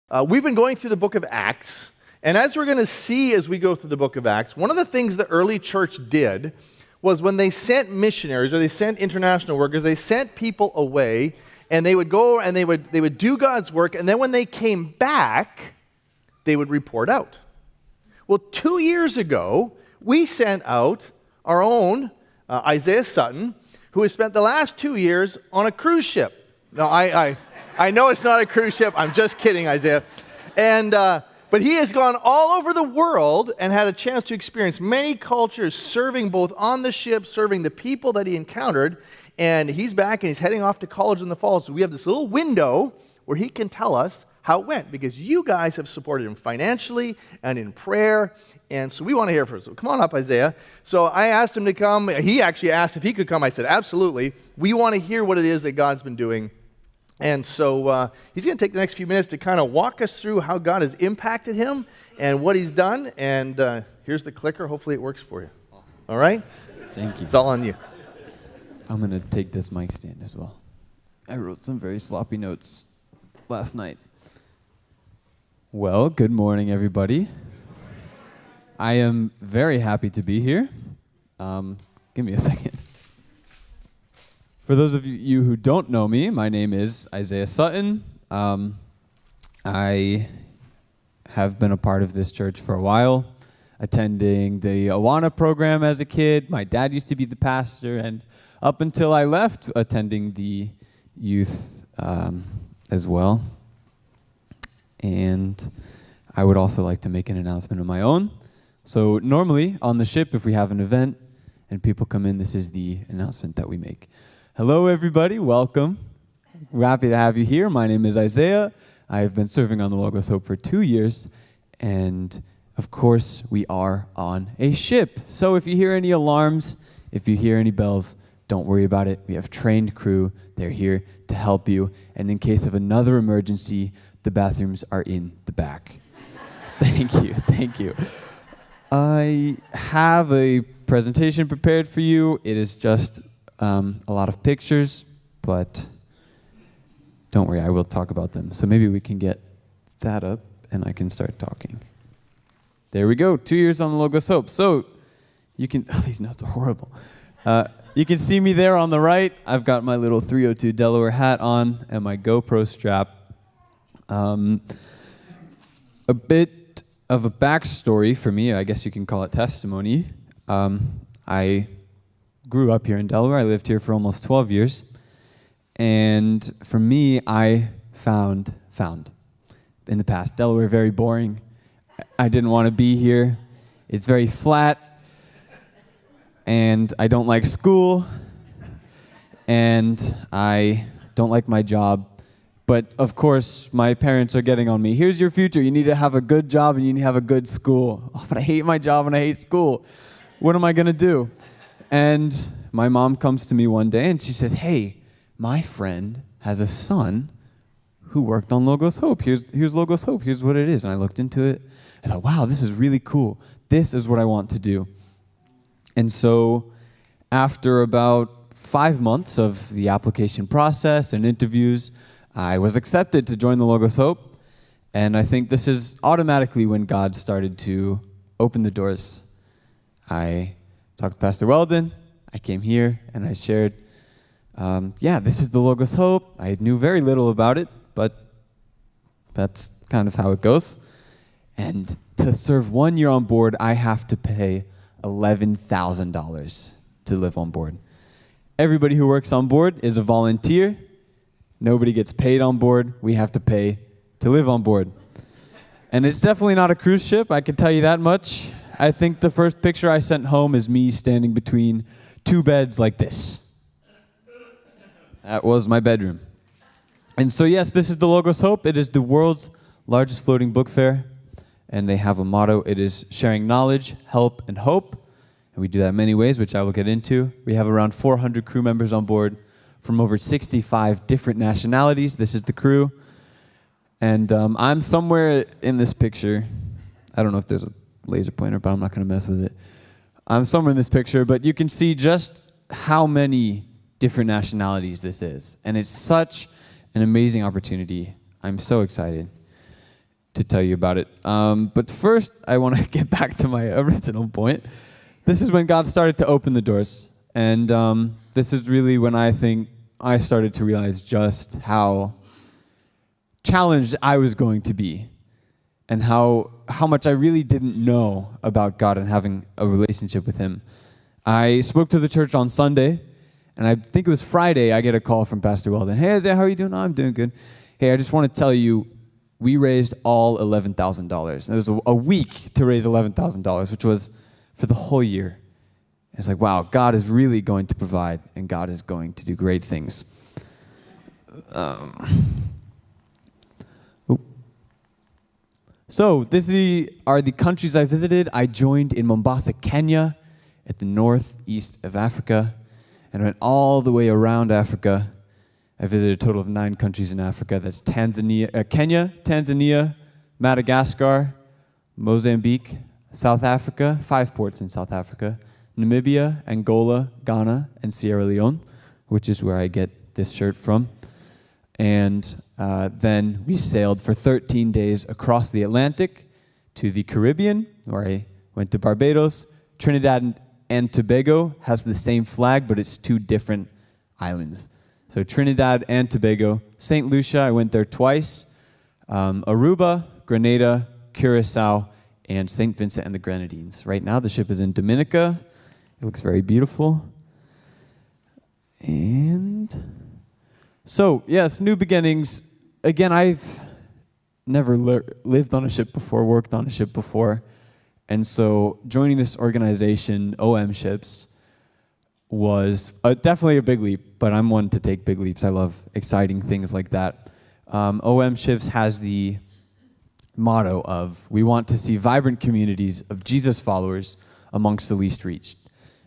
We've been going through the book of Acts, and as we're going to see as we go through the book of Acts, one of the things the early church did was when they sent missionaries or they sent international workers, they sent people away, and they would go and they would do God's work, and then when they came back, they would report out. Well, 2 years ago, we sent out our own Isaiah Sutton, who has spent the last 2 years on a cruise ship. No, I know it's not a cruise ship. I'm just kidding, Isaiah. But he has gone all over the world and had a chance to experience many cultures, serving both on the ship, serving the people that he encountered. And he's back and he's heading off to college in the fall. So we have this little window where he can tell us how it went, because you guys have supported him financially and in prayer. And so we want to hear from him. So come on up, Isaiah. So I asked him to come. He actually asked if he could come. I said, absolutely. We want to hear what it is that God's been doing. And so he's going to take the next few minutes to kind of walk us through how God has impacted him and what he's done. And here's the clicker. Hopefully it works for you. All right? Thank you. It's all on you. I'm going to take this mic stand as well. I wrote some very sloppy notes last night. Well, good morning, everybody. I am very happy to be here. Give me a second. For those of you who don't know me, my name is Isaiah Sutton. I have been a part of this church for a while, attending the Awana program as a kid. My dad used to be the pastor, and up until I left, attending the youth as well. And I would also like to make an announcement of my own. So normally on the ship, if we have an event and people come in, this is the announcement that we make. Hello, everybody. Welcome. We're happy to have you here. My name is Isaiah. I've been serving on the Logos Hope for 2 years. And, of course, we are on a ship. So if you hear any alarms, if you hear any bells, don't worry about it. We have trained crew. They're here to help you. And in case of another emergency, the bathrooms are in the back. Thank you. Thank you. I have a presentation prepared for you. It is just a lot of pictures, but don't worry, I will talk about them. So maybe we can get that up and I can start talking. There we go, 2 years on the Logos Hope. So you can, these notes are horrible. You can see me there on the right. I've got my little 302 Delaware hat on and my GoPro strap. A bit of a backstory for me, I guess you can call it testimony. I grew up here in Delaware. I lived here for almost 12 years. And for me, I found in the past, Delaware very boring. I didn't want to be here. It's very flat. And I don't like school. And I don't like my job. But of course, my parents are getting on me. Here's your future. You need to have a good job and you need to have a good school. Oh, but I hate my job and I hate school. What am I going to do? And my mom comes to me one day and she says, hey, my friend has a son who worked on Logos Hope. Here's Logos Hope. Here's what it is. And I looked into it. I thought, wow, this is really cool. This is what I want to do. And so after about 5 months of the application process and interviews, I was accepted to join the Logos Hope. And I think this is automatically when God started to open the doors. I talked to Pastor Weldon. I came here and I shared, this is the Logos Hope. I knew very little about it, but that's kind of how it goes. And to serve 1 year on board, I have to pay $11,000 to live on board. Everybody who works on board is a volunteer. Nobody gets paid on board. We have to pay to live on board. And it's definitely not a cruise ship, I can tell you that much. I think the first picture I sent home is me standing between 2 beds like this. That was my bedroom. And so yes, this is the Logos Hope. It is the world's largest floating book fair. And they have a motto. It is sharing knowledge, help, and hope. And we do that in many ways, which I will get into. We have around 400 crew members on board from over 65 different nationalities. This is the crew. And I'm somewhere in this picture. I don't know if there's a laser pointer, but I'm not going to mess with it. I'm somewhere in this picture, but you can see just how many different nationalities this is. And it's such an amazing opportunity. I'm so excited. to tell you about it. But first, I want to get back to my original point. This is when God started to open the doors. And this is really when I think I started to realize just how challenged I was going to be and how much I really didn't know about God and having a relationship with him. I spoke to the church on Sunday, and I think it was Friday, I get a call from Pastor Weldon. Hey, Isaiah, how are you doing? Oh, I'm doing good. Hey, I just want to tell you, we raised all $11,000. It was a week to raise $11,000, which was for the whole year. And it's like, wow, God is really going to provide, and God is going to do great things. So these are the countries I visited. I joined in Mombasa, Kenya, at the northeast of Africa, and went all the way around Africa. I visited a total of 9 countries in Africa. That's Kenya, Tanzania, Madagascar, Mozambique, South Africa, 5 ports in South Africa, Namibia, Angola, Ghana, and Sierra Leone, which is where I get this shirt from. And then we sailed for 13 days across the Atlantic to the Caribbean, where I went to Barbados. Trinidad and Tobago has the same flag, but it's 2 different islands. So Trinidad and Tobago. St. Lucia, I went there twice. Aruba, Grenada, Curacao, and St. Vincent and the Grenadines. Right now, the ship is in Dominica. It looks very beautiful. And so, yes, new beginnings. Again, I've never lived on a ship before, worked on a ship before. And so joining this organization, OM Ships, was definitely a big leap, but I'm one to take big leaps. I love exciting things like that. OM Ships has the motto of, we want to see vibrant communities of Jesus followers amongst the least reached.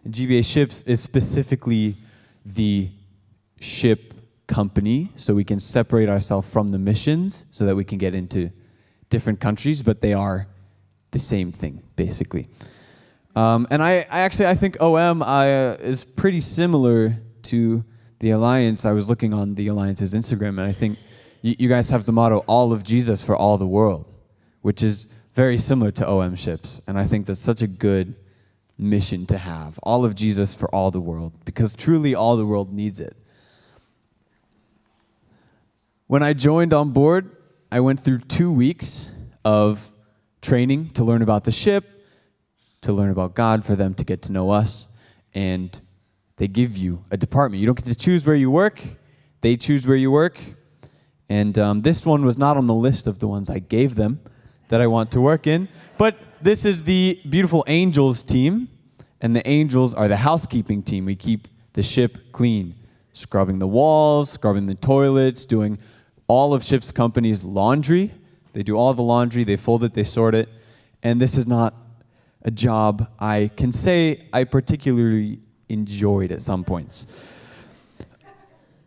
And GBA Ships is specifically the ship company, so we can separate ourselves from the missions so that we can get into different countries, but they are the same thing, basically. And I think OM is pretty similar to the Alliance. I was looking on the Alliance's Instagram, and I think you guys have the motto, all of Jesus for all the world, which is very similar to OM Ships. And I think that's such a good mission to have, all of Jesus for all the world, because truly all the world needs it. When I joined on board, I went through 2 weeks of training to learn about the ship, to learn about God, for them to get to know us. And they give you a department. You don't get to choose where you work. They choose where you work. And this one was not on the list of the ones I gave them that I want to work in. But this is the beautiful Angels team. And the Angels are the housekeeping team. We keep the ship clean, scrubbing the walls, scrubbing the toilets, doing all of ship's company's laundry. They do all the laundry. They fold it. They sort it. And this is not a job I can say I particularly enjoyed at some points.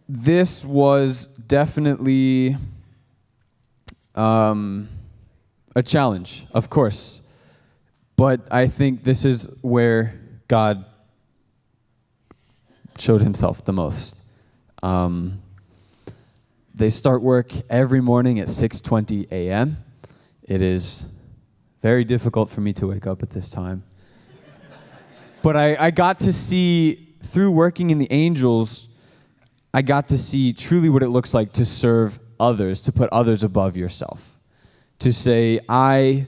This was definitely a challenge, of course. But I think this is where God showed himself the most. They start work every morning at 6:20 a.m. It is very difficult for me to wake up at this time. But I got to see, through working in the Angels, I got to see truly what it looks like to serve others, to put others above yourself. To say, I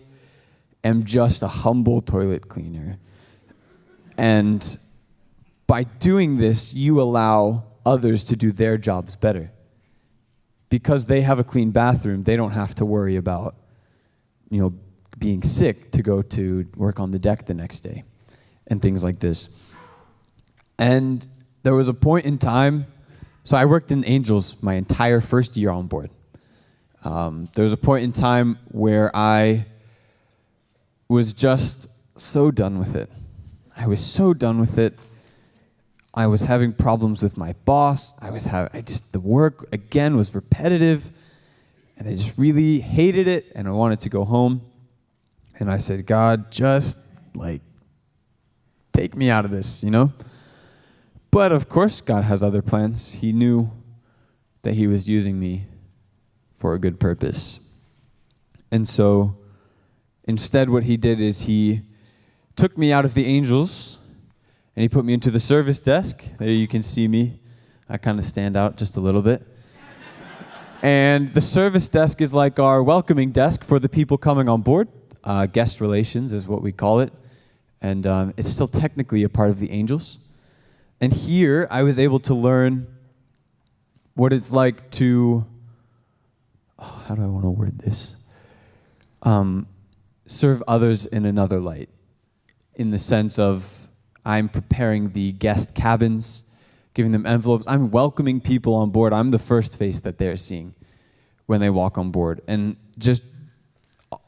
am just a humble toilet cleaner. And by doing this, you allow others to do their jobs better. Because they have a clean bathroom, they don't have to worry about, being sick to go to work on the deck the next day and things like this. And there was a point in time, so I worked in Angels my entire first year on board. There was a point in time where I was just so done with it. I was so done with it. I was having problems with my boss. The work, again, was repetitive. And I just really hated it, and I wanted to go home. And I said, God, just, take me out of this, But, of course, God has other plans. He knew that he was using me for a good purpose. And so instead what he did is he took me out of the angels and he put me into the service desk. There you can see me. I kind of stand out just a little bit. And the service desk is like our welcoming desk for the people coming on board. Guest relations is what we call it. And it's still technically a part of the angels. And here I was able to learn what it's like to, how do I want to word this? Serve others in another light. In the sense of I'm preparing the guest cabins, giving them envelopes. I'm welcoming people on board. I'm the first face that they're seeing when they walk on board. And just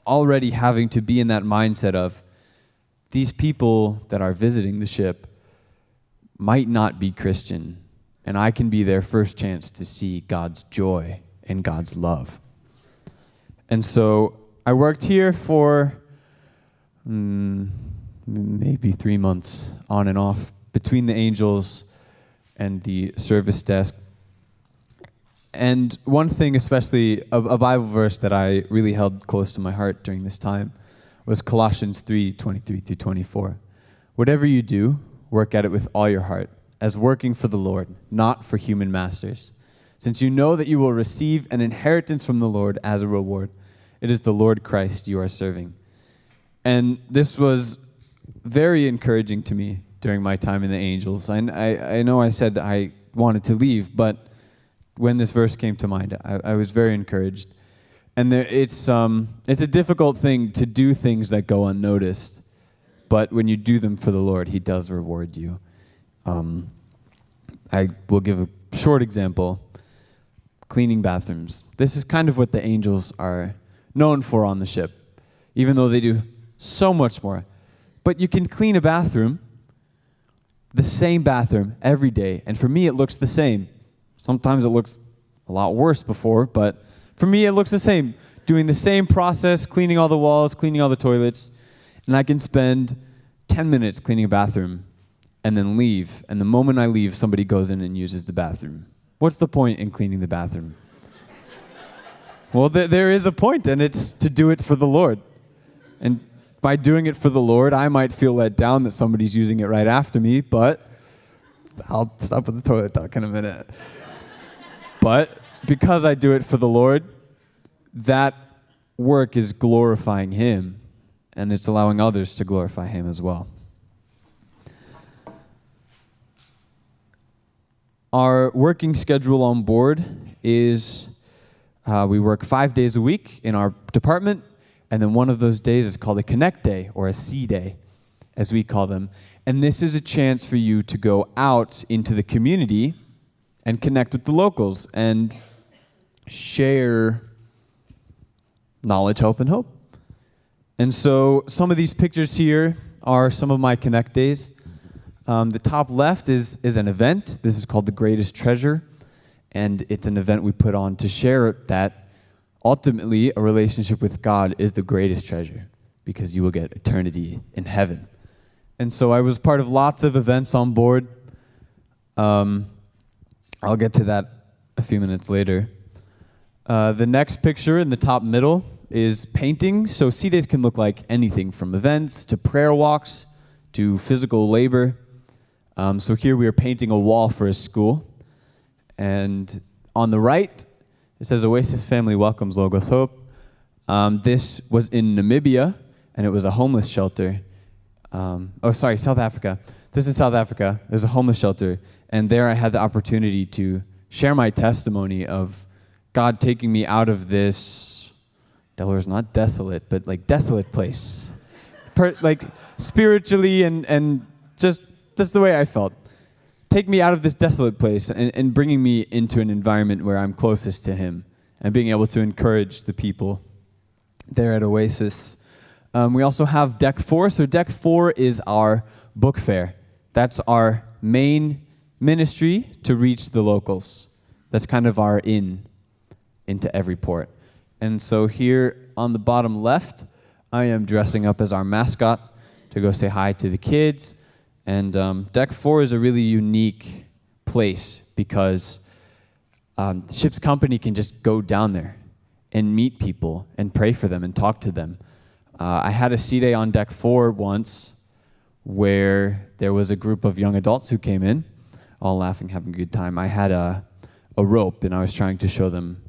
already having to be in that mindset of these people that are visiting the ship might not be Christian, and I can be their first chance to see God's joy and God's love. And so I worked here for maybe 3 months on and off between the angels and the service desk. And one thing, especially a Bible verse that I really held close to my heart during this time was Colossians 3:23-24. Whatever you do, work at it with all your heart, as working for the Lord, not for human masters, since you know that you will receive an inheritance from the Lord as a reward. It is the Lord Christ you are serving. And this was very encouraging to me during my time in the angels. I know I said I wanted to leave, but when this verse came to mind, I was very encouraged. And it's a difficult thing to do things that go unnoticed, but when you do them for the Lord, He does reward you. I will give a short example. Cleaning bathrooms. This is kind of what the angels are known for on the ship, even though they do so much more. But you can clean a bathroom, the same bathroom, every day. And for me, it looks the same. Sometimes it looks a lot worse before, but for me, it looks the same. Doing the same process, cleaning all the walls, cleaning all the toilets, and I can spend 10 minutes cleaning a bathroom and then leave. And the moment I leave, somebody goes in and uses the bathroom. What's the point in cleaning the bathroom? Well, there is a point, and it's to do it for the Lord. And by doing it for the Lord, I might feel let down that somebody's using it right after me, but I'll stop with the toilet talk in a minute. But because I do it for the Lord, that work is glorifying Him, and it's allowing others to glorify Him as well. Our working schedule on board is we work 5 days a week in our department, and then one of those days is called a Connect Day, or a C Day, as we call them. And this is a chance for you to go out into the community and connect with the locals and share knowledge, hope, and hope. And so some of these pictures here are some of my Connect Days. The top left is an event. This is called The Greatest Treasure, and it's an event we put on to share that ultimately a relationship with God is the greatest treasure, because you will get eternity in heaven. And so I was part of lots of events on board. I'll get to that a few minutes later. The next picture in the top middle is painting. So C Days can look like anything from events to prayer walks to physical labor. So here we are painting a wall for a school. And on the right, it says Oasis Family Welcomes Logos Hope. This was in Namibia, and it was a homeless shelter. South Africa. This is South Africa. There's a homeless shelter. And there I had the opportunity to share my testimony of God taking me out of this, Delaware's not desolate, but like desolate place. Like spiritually and just that's the way I felt. Take me out of this desolate place and bringing me into an environment where I'm closest to Him and being able to encourage the people there at Oasis. We also have Deck 4. So Deck 4 is our book fair. That's our main ministry to reach the locals. That's kind of our into every port. And so here on the bottom left, I am dressing up as our mascot to go say hi to the kids. And Deck 4 is a really unique place because ship's company can just go down there and meet people and pray for them and talk to them. I had a C-Day on deck 4 once where there was a group of young adults who came in, all laughing, having a good time. I had a rope, and I was trying to show them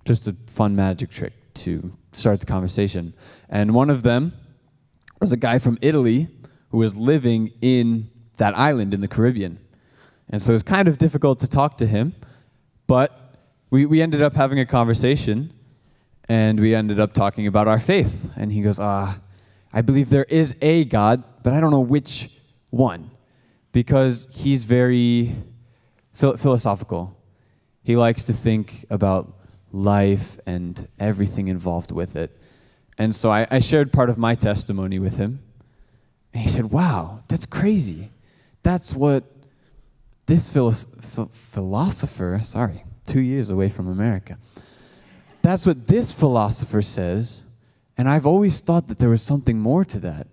just a fun magic trick to start the conversation. And one of them was a guy from Italy who was living in that island in the Caribbean. And so it was kind of difficult to talk to him, but we ended up having a conversation, and we ended up talking about our faith. And he goes, I believe there is a God, but I don't know which one, because he's very philosophical. He likes to think about life and everything involved with it. And so I shared part of my testimony with him. And he said, wow, that's crazy. That's what this philosopher, 2 years away from America. That's what this philosopher says, and I've always thought that there was something more to that.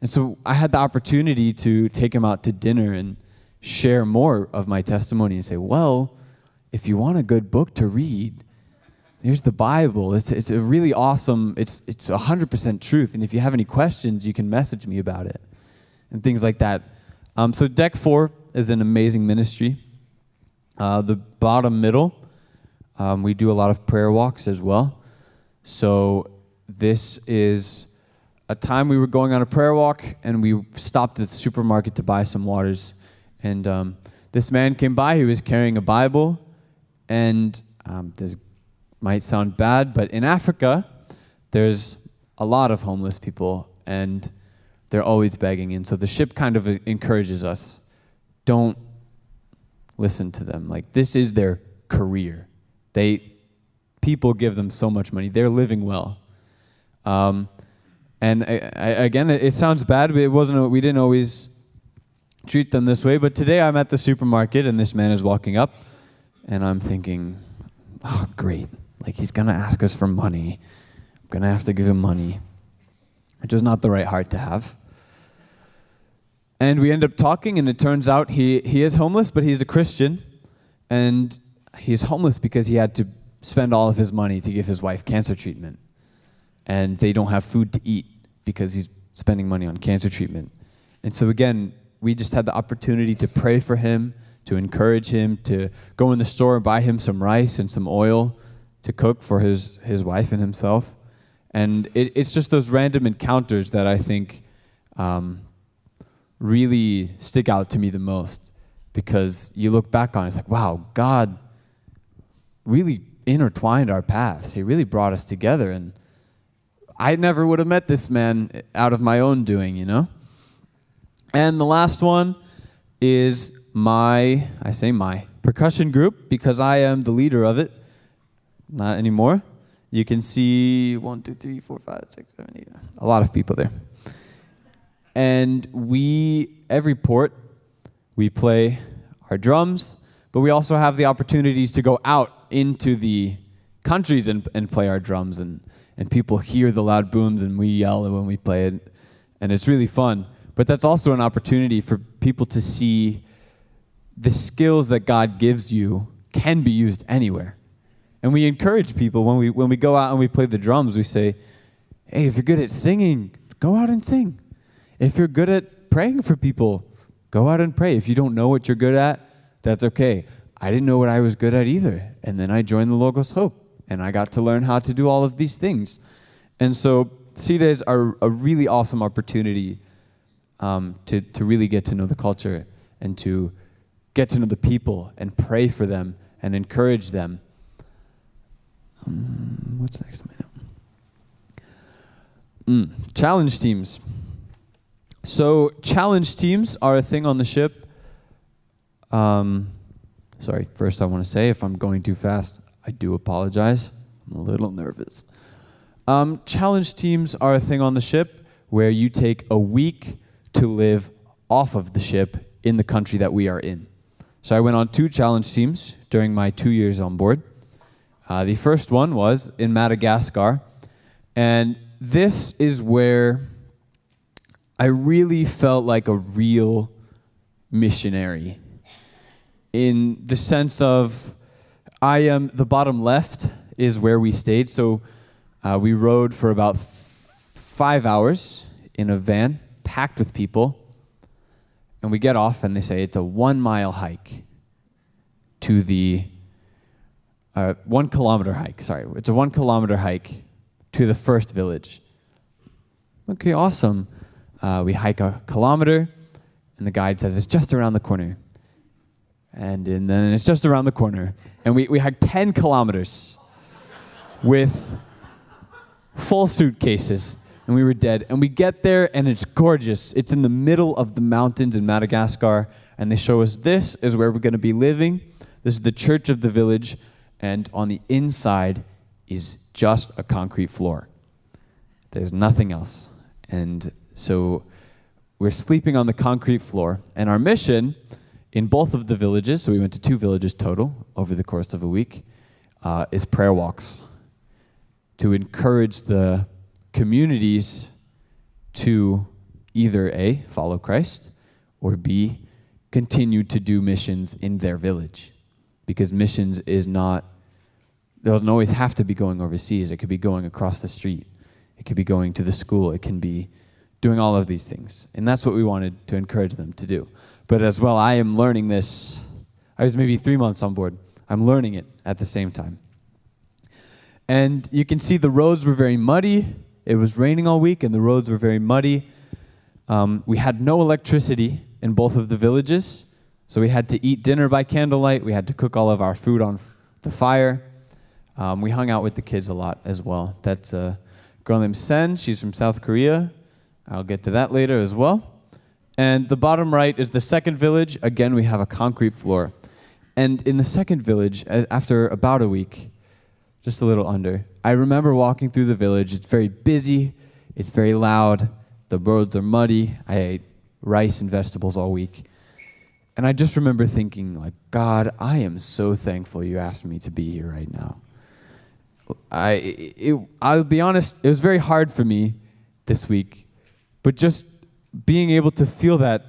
And so I had the opportunity to take him out to dinner and share more of my testimony and say, well, if you want a good book to read, here's the Bible. It's a really awesome, it's 100% truth. And if you have any questions, you can message me about it and things like that. So Deck 4 is an amazing ministry. The bottom middle, we do a lot of prayer walks as well. So this is a time we were going on a prayer walk, and we stopped at the supermarket to buy some waters. And this man came by. He was carrying a Bible. And this might sound bad, but in Africa, there's a lot of homeless people, and they're always begging. And so the ship kind of encourages us, don't listen to them. Like, this is their career. People give them so much money. They're living well. And again, it sounds bad, but we didn't always treat them this way. But today I'm at the supermarket, and this man is walking up, and I'm thinking, oh, great. Like, he's going to ask us for money. I'm going to have to give him money, which was not the right heart to have. And we end up talking, and it turns out he is homeless, but he's a Christian. And he's homeless because he had to spend all of his money to give his wife cancer treatment. And they don't have food to eat because he's spending money on cancer treatment. And so again, we just had the opportunity to pray for him, to encourage him, to go in the store and buy him some rice and some oil to cook for his wife and himself. And it's just those random encounters that I think really stick out to me the most, because you look back on it, it's like, wow, God really intertwined our paths. He really brought us together, and I never would have met this man out of my own doing, And the last one is my percussion group, because I am the leader of it. Not anymore. You can see 1, 2, 3, 4, 5, 6, 7, 8. A lot of people there. And every port, we play our drums, but we also have the opportunities to go out into the countries and play our drums, and people hear the loud booms, and we yell when we play it, and it's really fun. But that's also an opportunity for people to see the skills that God gives you can be used anywhere. And we encourage people when we go out and we play the drums, we say, hey, if you're good at singing, go out and sing. If you're good at praying for people, go out and pray. If you don't know what you're good at, that's okay. I didn't know what I was good at either. And then I joined the Logos Hope, and I got to learn how to do all of these things. And so C-Days are a really awesome opportunity to really get to know the culture and to get to know the people and pray for them and encourage them. What's next on my note? Challenge teams. So challenge teams are a thing on the ship. First I want to say, if I'm going too fast, I do apologize. I'm a little nervous. Challenge teams are a thing on the ship where you take a week to live off of the ship in the country that we are in. So I went on 2 challenge teams during my 2 years on board. The first one was in Madagascar, and this is where I really felt like a real missionary, in the sense of the bottom left is where we stayed. So we rode for about 5 hours in a van packed with people. And we get off and they say it's a 1 mile hike to the 1 kilometer hike. Sorry, it's a 1 kilometer hike to the first village. Okay, awesome. We hike a kilometer, and the guide says it's just around the corner. And then it's just around the corner. And we hiked 10 kilometers with full suitcases, and we were dead. And we get there, and it's gorgeous. It's in the middle of the mountains in Madagascar, and they show us this is where we're going to be living. This is the church of the village, and on the inside is just a concrete floor. There's nothing else. And so we're sleeping on the concrete floor, and our mission in both of the villages, so we went to 2 villages total over the course of a week, is prayer walks to encourage the communities to either A, follow Christ, or B, continue to do missions in their village. Because missions doesn't always have to be going overseas. It could be going across the street. It could be going to the school. It can be doing all of these things. And that's what we wanted to encourage them to do. But as well, I am learning this. I was maybe 3 months on board. I'm learning it at the same time. And you can see the roads were very muddy. It was raining all week, and the roads were very muddy. We had no electricity in both of the villages, so we had to eat dinner by candlelight. We had to cook all of our food on the fire. We hung out with the kids a lot as well. That's a girl named Sen. She's from South Korea. I'll get to that later as well. And the bottom right is the second village. Again, we have a concrete floor. And in the second village, after about a week, just a little under, I remember walking through the village. It's very busy. It's very loud. The roads are muddy. I ate rice and vegetables all week. And I just remember thinking, like, God, I am so thankful you asked me to be here right now. I'll be honest, it was very hard for me this week, but just being able to feel that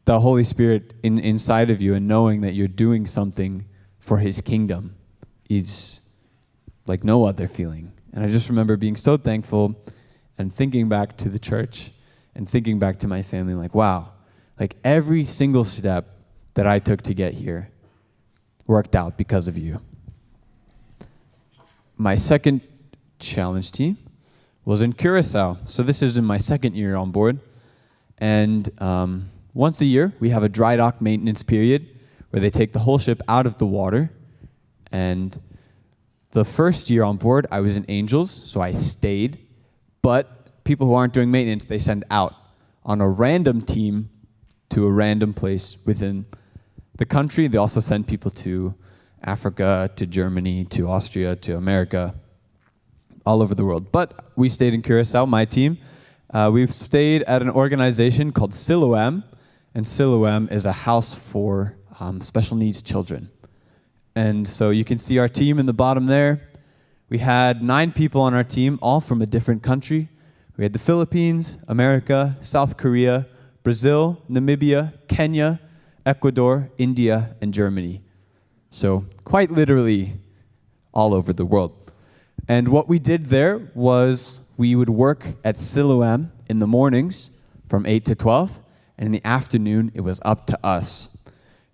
the Holy Spirit inside of you and knowing that you're doing something for His kingdom is like no other feeling. And I just remember being so thankful and thinking back to the church and thinking back to my family, like, wow, like every single step that I took to get here worked out because of you. My second challenge team was in Curacao. So this is in my second year on board. And once a year, we have a dry dock maintenance period where they take the whole ship out of the water. And the first year on board, I was in Angels, so I stayed. But people who aren't doing maintenance, they send out on a random team to a random place within the country. They also send people to Africa, to Germany, to Austria, to America, all over the world. But we stayed in Curacao, my team. We've stayed at an organization called Siloam, and Siloam is a house for special needs children. And so you can see our team in the bottom there. We had 9 people on our team, all from a different country. We had the Philippines, America, South Korea, Brazil, Namibia, Kenya, Ecuador, India, and Germany. So quite literally all over the world. And what we did there was we would work at Siloam in the mornings from 8 to 12, and in the afternoon it was up to us.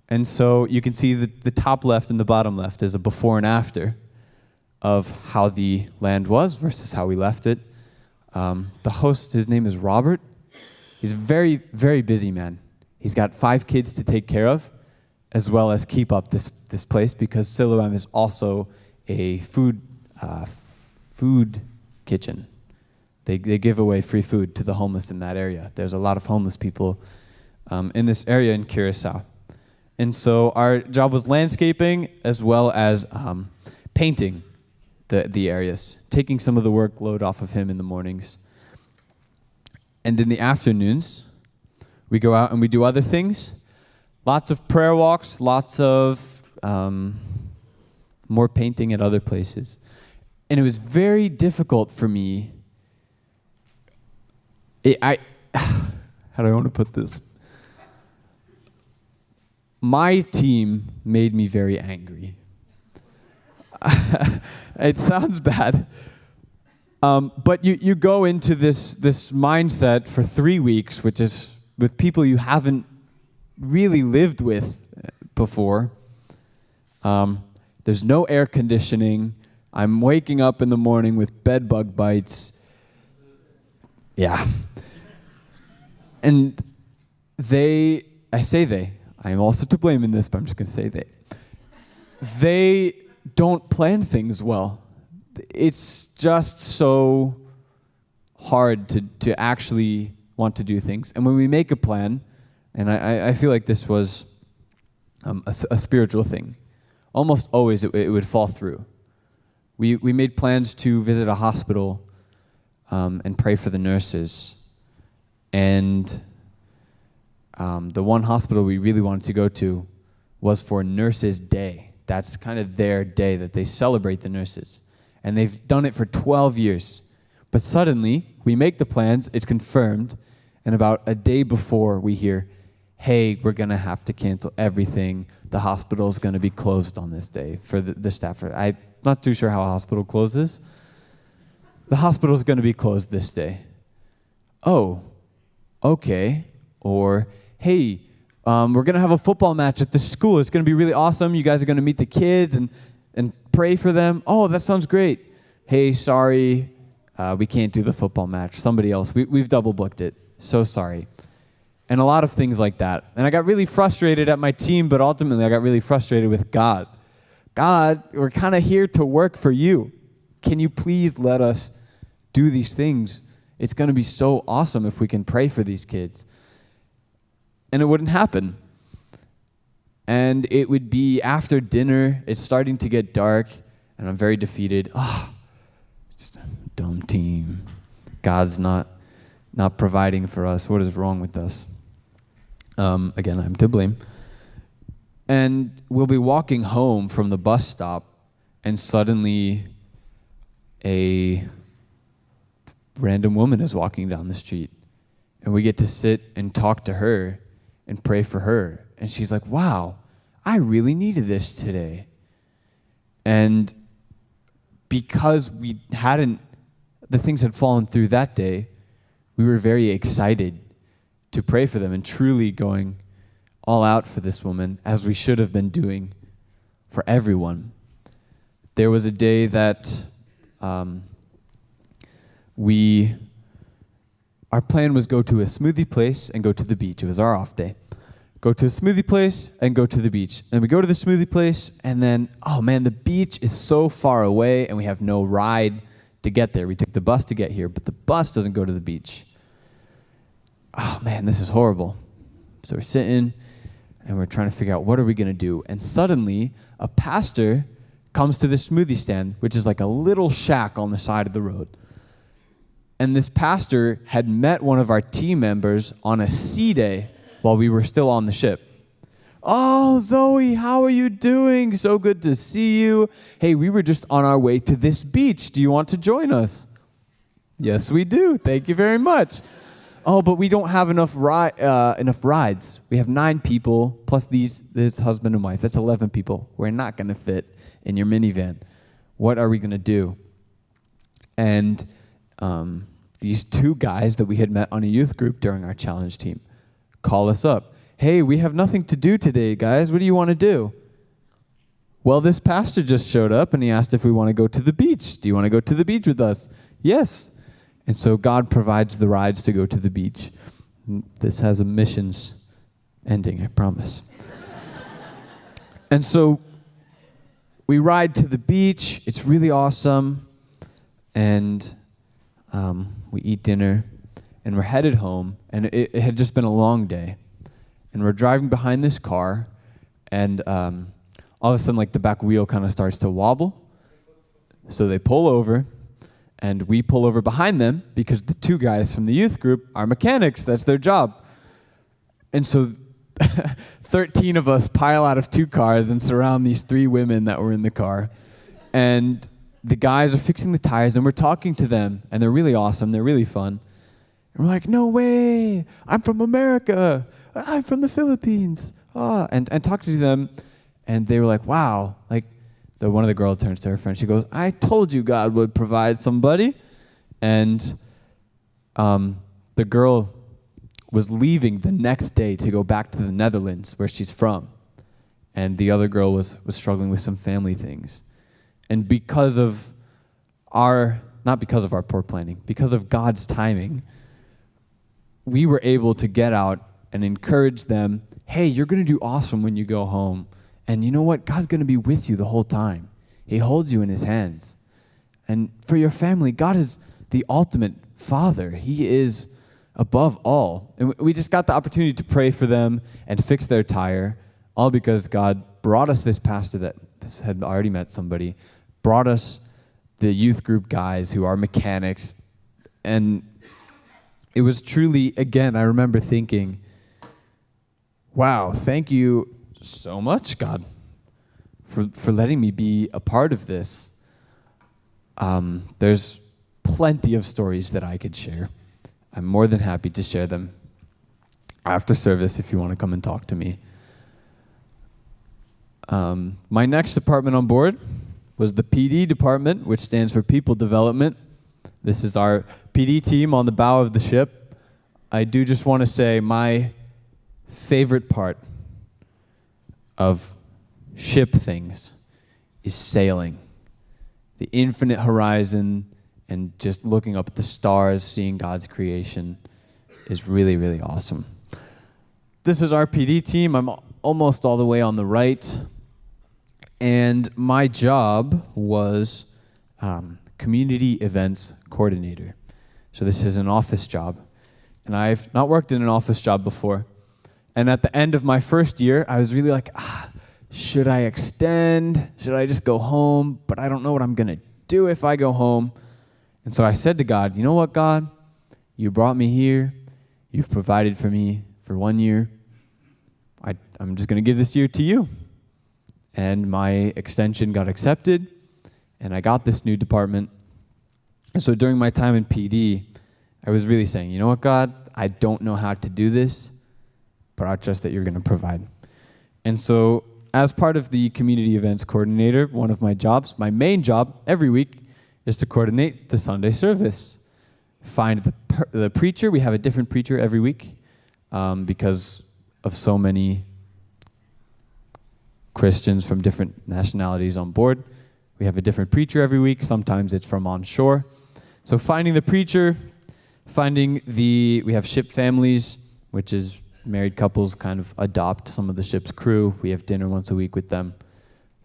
And so you can see the top left and the bottom left is a before and after of how the land was versus how we left it. The host, his name is Robert. He's a very, very busy man. He's got 5 kids to take care of, as well as keep up this place, because Siloam is also a food kitchen. They give away free food to the homeless in that area. There's a lot of homeless people in this area in Curacao. And so our job was landscaping as well as painting the areas, taking some of the workload off of him in the mornings. And in the afternoons, we go out and we do other things. Lots of prayer walks, lots of more painting at other places. And it was very difficult for me. How do I want to put this? My team made me very angry. It sounds bad. But you go into this mindset for 3 weeks, which is with people you haven't really lived with before. There's no air conditioning. I'm waking up in the morning with bed bug bites. Yeah. And I am also to blame in this, but I'm just going to say they don't plan things well. It's just so hard to actually want to do things. And when we make a plan, and I feel like this was a spiritual thing, almost always it would fall through. We made plans to visit a hospital and pray for the nurses. And the one hospital we really wanted to go to was for Nurses' Day. That's kind of their day that they celebrate the nurses. And they've done it for 12 years. But suddenly, we make the plans, it's confirmed, and about a day before we hear, hey, we're going to have to cancel everything. The hospital's going to be closed on this day for the staff. I'm not too sure how a hospital closes. The hospital's going to be closed this day. Oh, okay. Or, hey, we're going to have a football match at the school. It's going to be really awesome. You guys are going to meet the kids and pray for them. Oh, that sounds great. Hey, sorry, we can't do the football match. Somebody else. We've double booked it. So sorry. And a lot of things like that. And I got really frustrated at my team, but ultimately I got really frustrated with God. God, we're kind of here to work for you. Can you please let us do these things? It's going to be so awesome if we can pray for these kids. And it wouldn't happen. And it would be after dinner, it's starting to get dark, and I'm very defeated. It's a dumb team. God's not providing for us. What is wrong with us? Again, I'm to blame. And we'll be walking home from the bus stop, and suddenly a random woman is walking down the street. And we get to sit and talk to her and pray for her. And she's like, wow, I really needed this today. And because the things had fallen through that day, we were very excited to pray for them and truly going all out for this woman, as we should have been doing for everyone. There was a day that our plan was go to a smoothie place and go to the beach. It was our off day. Go to a smoothie place and go to the beach. And we go to the smoothie place, and then, oh man, the beach is so far away, and we have no ride to get there. We took the bus to get here, but the bus doesn't go to the beach. Oh man, this is horrible. So we're sitting, and we're trying to figure out what are we going to do. And suddenly, a pastor comes to the smoothie stand, which is like a little shack on the side of the road. And this pastor had met one of our team members on a sea day while we were still on the ship. Oh, Zoe, how are you doing? So good to see you. Hey, we were just on our way to this beach. Do you want to join us? Yes, we do. Thank you very much. Oh, but we don't have enough rides. We have 9 people plus this husband and wife. That's 11 people. We're not going to fit in your minivan. What are we going to do? And these 2 guys that we had met on a youth group during our challenge team call us up. Hey, we have nothing to do today, guys. What do you want to do? Well, this pastor just showed up, and he asked if we want to go to the beach. Do you want to go to the beach with us? Yes. And so God provides the rides to go to the beach. This has a missions ending, I promise. And so we ride to the beach. It's really awesome. And we eat dinner, and we're headed home. And it had just been a long day. And we're driving behind this car, and all of a sudden, like, the back wheel kind of starts to wobble. So they pull over, and we pull over behind them because the 2 guys from the youth group are mechanics. That's their job. And so 13 of us pile out of 2 cars and surround these 3 women that were in the car. And the guys are fixing the tires, and we're talking to them, and they're really awesome. They're really fun. And we're like, no way, I'm from America. I'm from the Philippines. And talking to them, and they were like, wow, like, one of the girls turns to her friend. She goes, I told you God would provide somebody. And the girl was leaving the next day to go back to the Netherlands, where she's from. And the other girl was struggling with some family things. And because of not because of our poor planning, because of God's timing, we were able to get out and encourage them, hey, you're going to do awesome when you go home. And you know what? God's going to be with you the whole time. He holds you in his hands. And for your family, God is the ultimate Father. He is above all. And we just got the opportunity to pray for them and fix their tire, all because God brought us this pastor that had already met somebody, brought us the youth group guys who are mechanics. And it was truly, again, I remember thinking, wow, thank you so much, God, for letting me be a part of this. There's plenty of stories that I could share. I'm more than happy to share them after service if you want to come and talk to me. My next department on board was the PD department, which stands for People Development. This is our PD team on the bow of the ship. I do just want to say my favorite part of ship things is sailing. The infinite horizon and just looking up at the stars, seeing God's creation is really, really awesome. This is our PD team. I'm almost all the way on the right. And my job was community events coordinator. So this is an office job. And I've not worked in an office job before. And at the end of my first year, I was really like, should I extend? Should I just go home? But I don't know what I'm going to do if I go home. And so I said to God, you know what, God? You brought me here. You've provided for me for 1 year. I'm just going to give this year to you. And my extension got accepted, and I got this new department. And so during my time in PD, I was really saying, you know what, God? I don't know how to do this, but I trust that you're going to provide. And so as part of the community events coordinator, one of my jobs, my main job every week, is to coordinate the Sunday service. Find the preacher. We have a different preacher every week because of so many Christians from different nationalities on board. We have a different preacher every week. Sometimes it's from on shore. So finding the preacher, we have ship families, which is married couples kind of adopt some of the ship's crew. We have dinner once a week with them.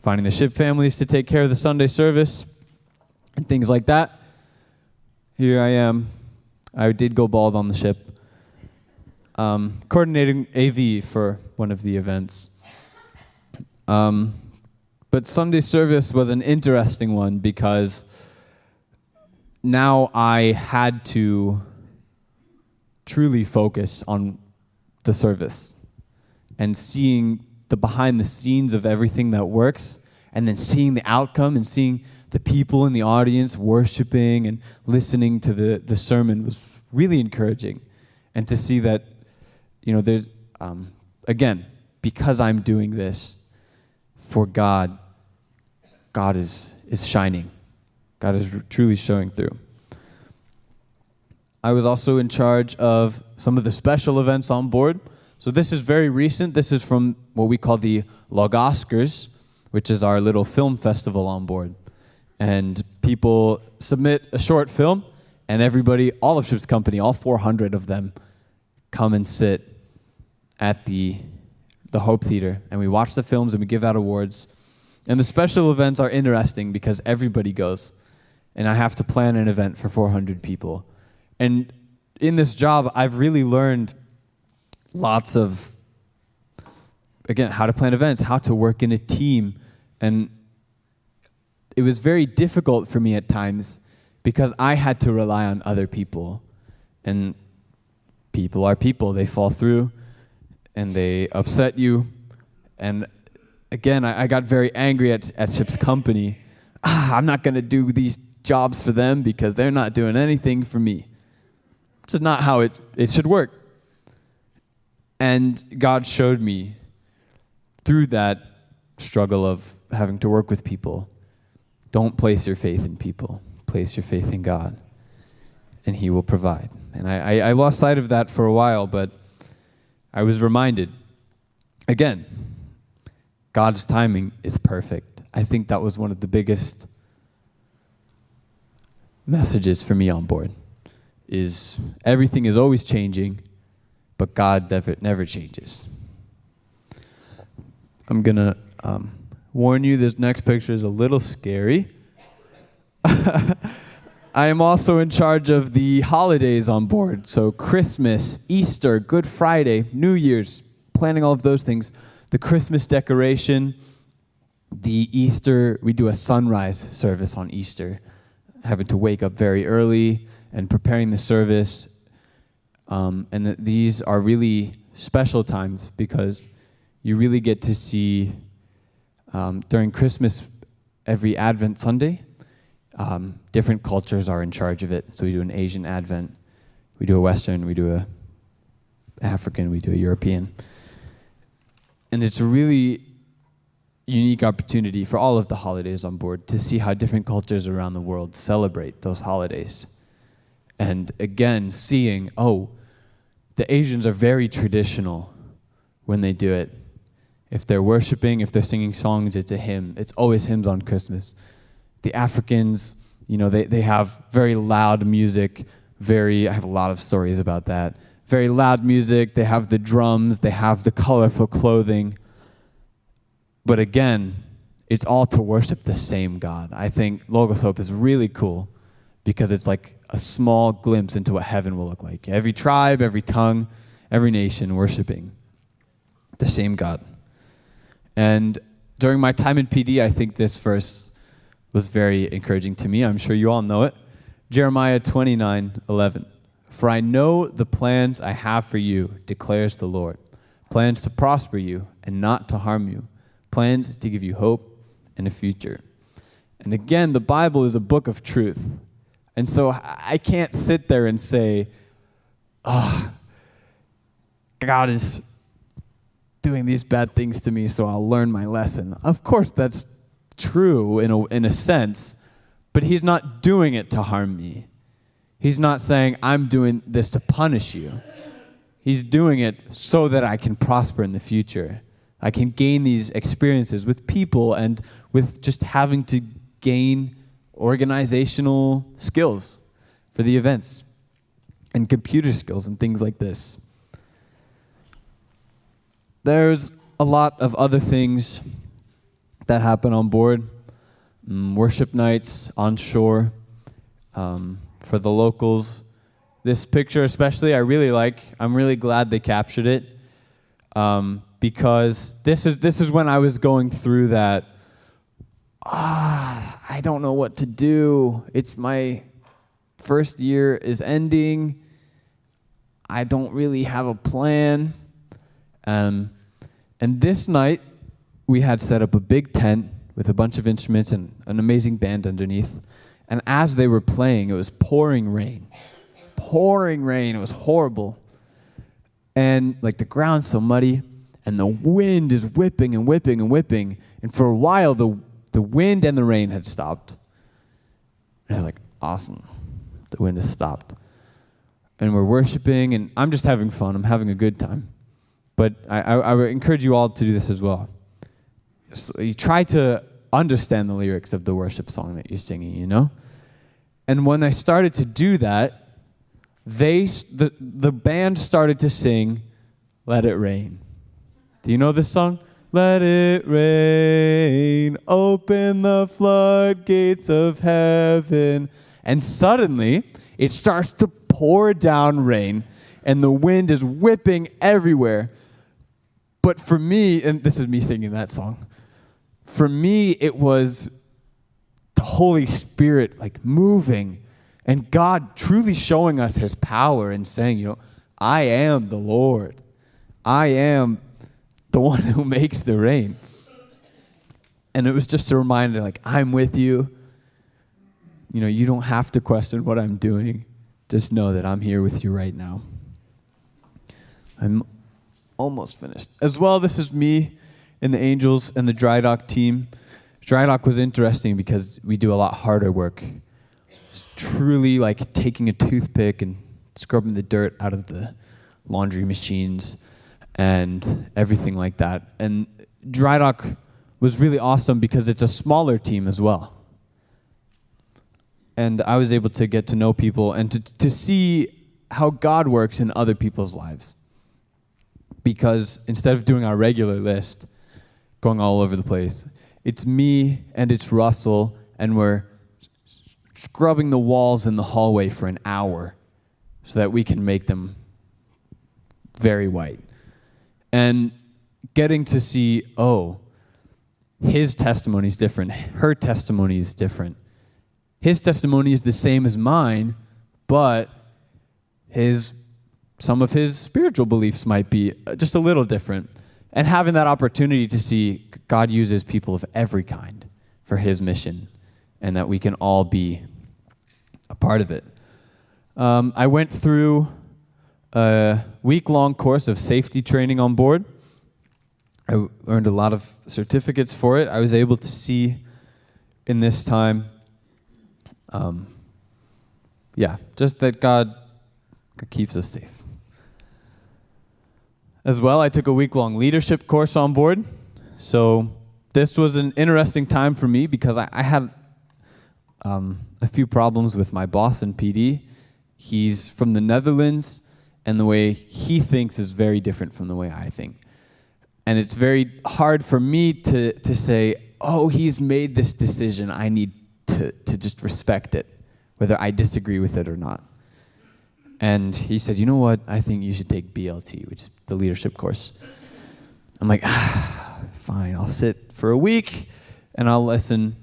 Finding the ship families to take care of the Sunday service and things like that. Here I am. I did go bald on the ship. Coordinating AV for one of the events. But Sunday service was an interesting one because now I had to truly focus on the service and seeing the behind the scenes of everything that works, and then seeing the outcome and seeing the people in the audience worshiping and listening to the sermon was really encouraging. And to see that, there's, again, because I'm doing this for God, God is shining. God is truly showing through. I was also in charge of some of the special events on board. So this is very recent. This is from what we call the Log-Oscars, which is our little film festival on board. And people submit a short film, and everybody, all of Ship's Company, all 400 of them, come and sit at the Hope Theater, and we watch the films and we give out awards. And the special events are interesting because everybody goes, and I have to plan an event for 400 people. And in this job, I've really learned lots of, again, how to plan events, how to work in a team. And it was very difficult for me at times because I had to rely on other people. And people are people. They fall through and they upset you. And again, I got very angry at Ship's Company. I'm not going to do these jobs for them because they're not doing anything for me. This is not how it should work. And God showed me through that struggle of having to work with people. Don't place your faith in people. Place your faith in God, and He will provide. And I lost sight of that for a while, but I was reminded, again, God's timing is perfect. I think that was one of the biggest messages for me on board, is everything is always changing, but God never changes. I'm going to warn you, this next picture is a little scary. I am also in charge of the holidays on board. So Christmas, Easter, Good Friday, New Year's, planning all of those things. The Christmas decoration, the Easter, we do a sunrise service on Easter. Having to wake up very early and preparing the service. These are really special times because you really get to see, during Christmas, every Advent Sunday, different cultures are in charge of it. So we do an Asian Advent, we do a Western, we do a African, we do a European. And it's a really unique opportunity for all of the holidays on board to see how different cultures around the world celebrate those holidays. And again, seeing, the Asians are very traditional when they do it. If they're worshiping, if they're singing songs, it's a hymn. It's always hymns on Christmas. The Africans, they have very loud music. I have a lot of stories about that. Very loud music. They have the drums. They have the colorful clothing. But again, it's all to worship the same God. I think Logos Hope is really cool because it's like a small glimpse into what heaven will look like. Every tribe, every tongue, every nation worshiping the same God. And during my time in PD, I think this verse was very encouraging to me. I'm sure you all know it. Jeremiah 29:11. For I know the plans I have for you, declares the Lord. Plans to prosper you and not to harm you. Plans to give you hope and a future. And again, the Bible is a book of truth. And so I can't sit there and say, God is doing these bad things to me, so I'll learn my lesson. Of course, that's true in a sense, but He's not doing it to harm me. He's not saying, I'm doing this to punish you. He's doing it so that I can prosper in the future. I can gain these experiences with people and with just having to gain organizational skills for the events and computer skills and things like this. There's a lot of other things that happen on board. Worship nights on shore for the locals. This picture especially I really like. I'm really glad they captured it because this is when I was going through that, I don't know what to do. It's my first year is ending. I don't really have a plan. And this night, we had set up a big tent with a bunch of instruments and an amazing band underneath. And as they were playing, it was pouring rain. Pouring rain. It was horrible. And like the ground's so muddy, and the wind is whipping and whipping and whipping. And for a while, the wind and the rain had stopped. And I was like, awesome. The wind has stopped. And we're worshiping, and I'm just having fun. I'm having a good time. But I would encourage you all to do this as well. So you try to understand the lyrics of the worship song that you're singing, you know? And when I started to do that, the band started to sing, Let It Rain. Do you know this song? Let it rain, open the floodgates of heaven. And suddenly, it starts to pour down rain, and the wind is whipping everywhere. But for me, and this is me singing that song, for me, it was the Holy Spirit like moving and God truly showing us His power and saying, I am the Lord. I am the one who makes the rain. And it was just a reminder, like, I'm with you. You don't have to question what I'm doing. Just know that I'm here with you right now. I'm almost finished. As well, this is me and the Angels and the Dry Dock team. Dry dock was interesting because we do a lot harder work. It's truly like taking a toothpick and scrubbing the dirt out of the laundry machines and everything like that. And dry dock was really awesome because it's a smaller team as well. And I was able to get to know people and to see how God works in other people's lives. Because instead of doing our regular list, going all over the place, it's me and it's Russell, and we're scrubbing the walls in the hallway for an hour so that we can make them very white. And getting to see, his testimony is different, her testimony is different. His testimony is the same as mine, but some of his spiritual beliefs might be just a little different. And having that opportunity to see God uses people of every kind for his mission, and that we can all be a part of it. I went through a week-long course of safety training on board. I earned a lot of certificates for it. I was able to see in this time, just that God keeps us safe. As well, I took a week-long leadership course on board. So this was an interesting time for me because I had a few problems with my boss in PD. He's from the Netherlands, and the way he thinks is very different from the way I think. And it's very hard for me to say, he's made this decision. I need to just respect it, whether I disagree with it or not. And he said, you know what? I think you should take BLT, which is the leadership course. I'm like, fine, I'll sit for a week and I'll listen.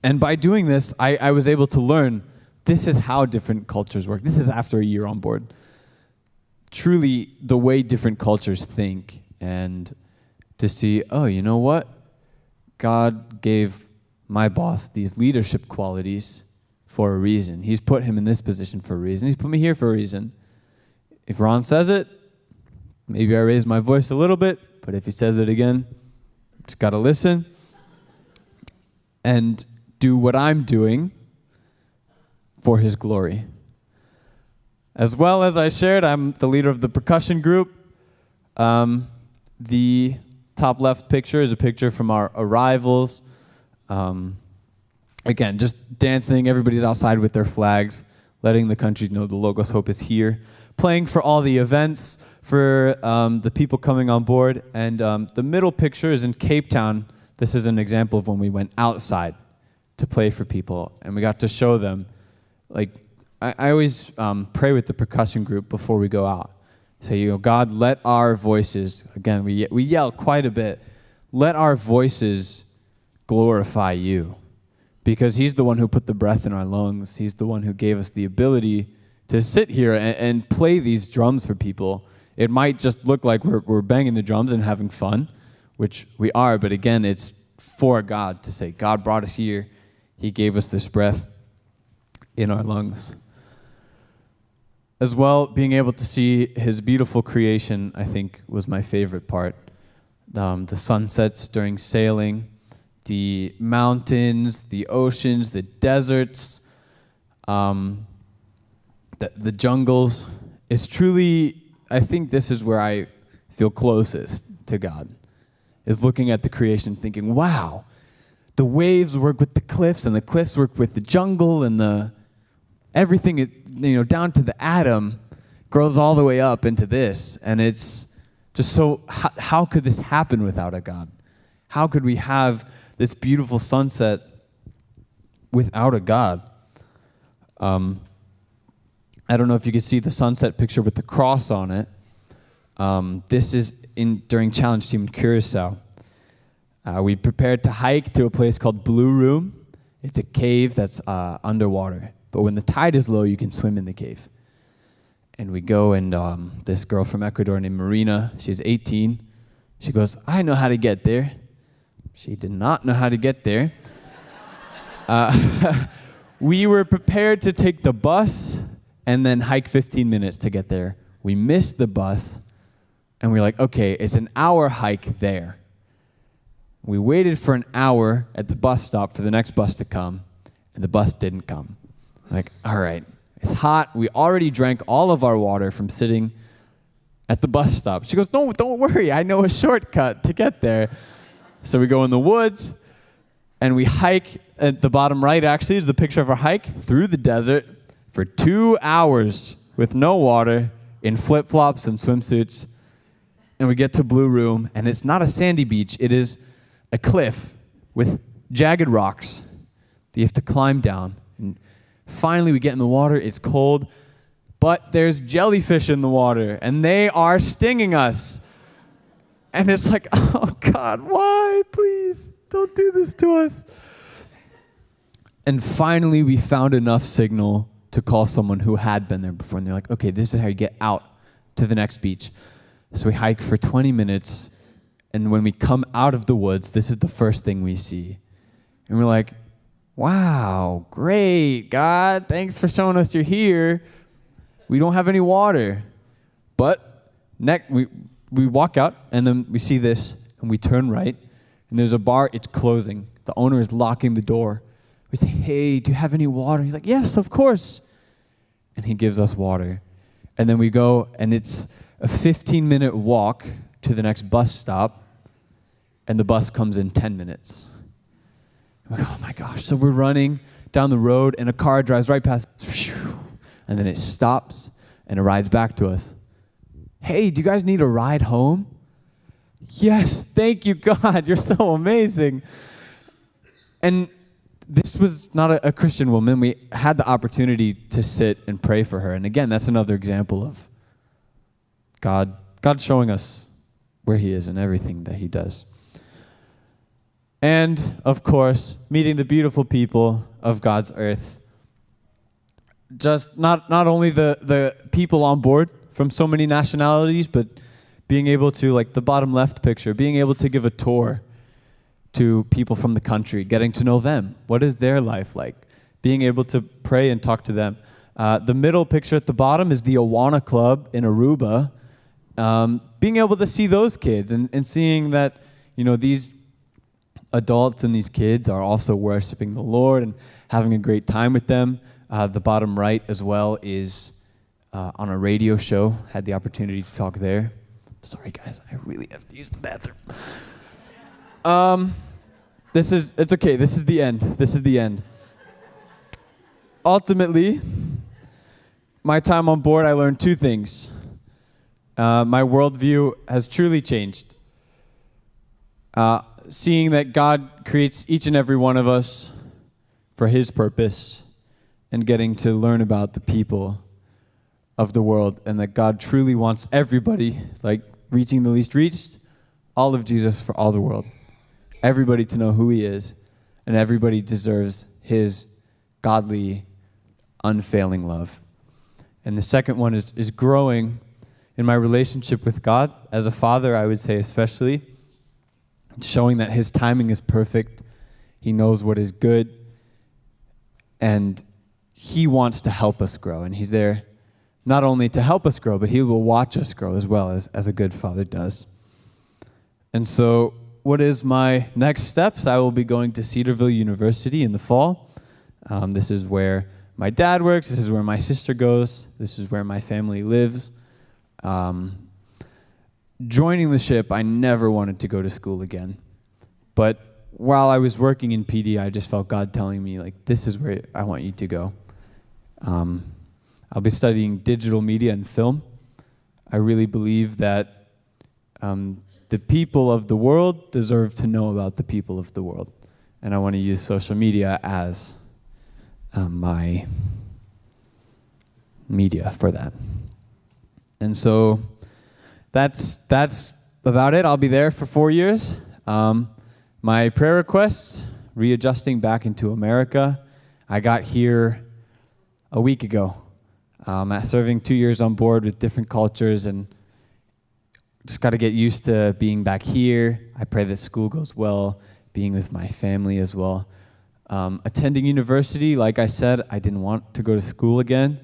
And by doing this, I was able to learn this is how different cultures work. This is after a year on board. Truly, the way different cultures think, and to see, you know what? God gave my boss these leadership qualities for a reason. He's put him in this position for a reason. He's put me here for a reason. If Ron says it, maybe I raise my voice a little bit, but if he says it again, just got to listen and do what I'm doing for his glory. As well as I shared, I'm the leader of the percussion group. The top left picture is a picture from our arrivals. Again, just dancing, everybody's outside with their flags, letting the country know the Logos Hope is here, playing for all the events, for the people coming on board. And the middle picture is in Cape Town. This is an example of when we went outside to play for people, and we got to show them. Like, I always pray with the percussion group before we go out. Say, God, let our voices, again, we yell quite a bit, let our voices glorify you. Because he's the one who put the breath in our lungs. He's the one who gave us the ability to sit here and play these drums for people. It might just look like we're banging the drums and having fun, which we are, but again, it's for God to say, God brought us here. He gave us this breath in our lungs. As well, being able to see his beautiful creation, I think, was my favorite part. The sunsets during sailing, the mountains, the oceans, the deserts, the jungles. It's truly, I think this is where I feel closest to God, is looking at the creation thinking, wow, the waves work with the cliffs, and the cliffs work with the jungle, and the everything, down to the atom grows all the way up into this. And it's just so, how could this happen without a God? How could we have this beautiful sunset without a God? I don't know if you can see the sunset picture with the cross on it. This is during Challenge Team in Curacao. We prepared to hike to a place called Blue Room. It's a cave that's underwater. But when the tide is low, you can swim in the cave. And we go, and this girl from Ecuador named Marina, she's 18. She goes, I know how to get there. She did not know how to get there. We were prepared to take the bus and then hike 15 minutes to get there. We missed the bus, and we're like, okay, it's an hour hike there. We waited for an hour at the bus stop for the next bus to come, and the bus didn't come. Like, all right, it's hot. We already drank all of our water from sitting at the bus stop. She goes, no, don't worry. I know a shortcut to get there. So we go in the woods, and we hike. At the bottom right, actually, is the picture of our hike through the desert for 2 hours with no water in flip-flops and swimsuits. And we get to Blue Room, and it's not a sandy beach. It is a cliff with jagged rocks that you have to climb down. And finally, we get in the water. It's cold, but there's jellyfish in the water, and they are stinging us. And it's like, oh, God, why? Please, don't do this to us. And finally, we found enough signal to call someone who had been there before. And they're like, okay, this is how you get out to the next beach. So we hike for 20 minutes. And when we come out of the woods, this is the first thing we see. And we're like, wow, great, God. Thanks for showing us you're here. We don't have any water. But we walk out, and then we see this, and we turn right. And there's a bar. It's closing. The owner is locking the door. We say, hey, do you have any water? He's like, yes, of course. And he gives us water. And then we go, and it's a 15-minute walk to the next bus stop, and the bus comes in 10 minutes. I'm like, oh my gosh. So we're running down the road, and a car drives right past us, and then it stops, and it rides back to us. Hey, do you guys need a ride home? Yes, thank you, God. You're so amazing. And this was not a Christian woman. We had the opportunity to sit and pray for her. And again, that's another example of God showing us where he is and everything that he does. And, of course, meeting the beautiful people of God's earth. Just not only the people on board from so many nationalities, but being able to, like the bottom left picture, being able to give a tour to people from the country, getting to know them. What is their life like? Being able to pray and talk to them. The middle picture at the bottom is the Awana Club in Aruba. Being able to see those kids and seeing that, these adults and these kids are also worshiping the Lord and having a great time with them. The bottom right as well is on a radio show. Had the opportunity to talk there. Sorry, guys, I really have to use the bathroom. It's okay. This is the end. Ultimately, my time on board, I learned two things. My worldview has truly changed. Seeing that God creates each and every one of us for his purpose, and getting to learn about the people of the world, and that God truly wants everybody, like reaching the least reached, all of Jesus for all the world. Everybody to know who he is, and everybody deserves his godly, unfailing love. And the second one is growing in my relationship with God. As a father, I would say especially, showing that his timing is perfect. He knows what is good, and he wants to help us grow. And he's there not only to help us grow, but he will watch us grow as well, as a good father does. And so what is my next steps? I will be going to Cedarville University in the fall. This is where my dad works. This is where my sister goes. This is where my family lives. Joining the ship, I never wanted to go to school again. But while I was working in PD, I just felt God telling me, like, this is where I want you to go. I'll be studying digital media and film. I really believe that the people of the world deserve to know about the people of the world. And I want to use social media as my media for that. And so that's about it. I'll be there for 4 years. My prayer requests, readjusting back into America. I got here a week ago. Serving 2 years on board with different cultures, and just got to get used to being back here. I pray that school goes well, being with my family as well. Attending university, like I said, I didn't want to go to school again.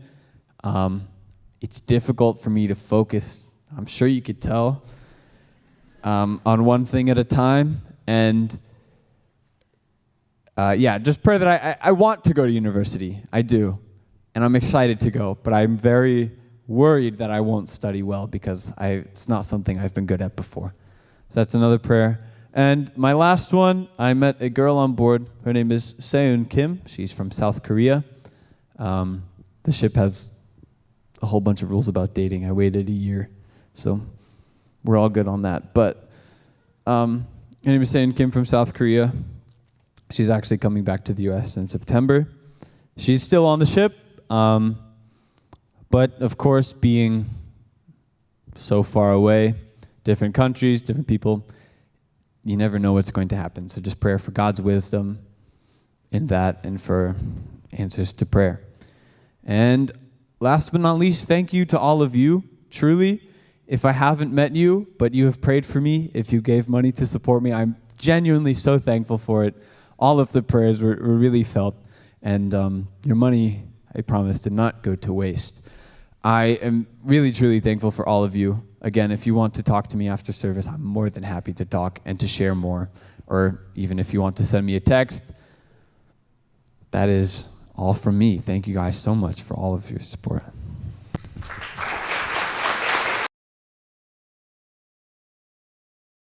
It's difficult for me to focus, I'm sure you could tell, on one thing at a time. And just pray that I want to go to university. I do. And I'm excited to go, but I'm very worried that I won't study well because it's not something I've been good at before. So that's another prayer. And my last one, I met a girl on board. Her name is Seun Kim. She's from South Korea. The ship has a whole bunch of rules about dating. I waited a year, so we're all good on that. But her name is Seun Kim from South Korea. She's actually coming back to the U.S. in September. She's still on the ship, but of course, being so far away, different countries, different people, you never know what's going to happen. So just pray for God's wisdom in that and for answers to prayer. And last but not least, thank you to all of you. Truly, if I haven't met you, but you have prayed for me, if you gave money to support me, I'm genuinely so thankful for it. All of the prayers were really felt. And your money, I promise, did not go to waste. I am really, truly thankful for all of you. Again, if you want to talk to me after service, I'm more than happy to talk and to share more. Or even if you want to send me a text, that is all from me. Thank you guys so much for all of your support.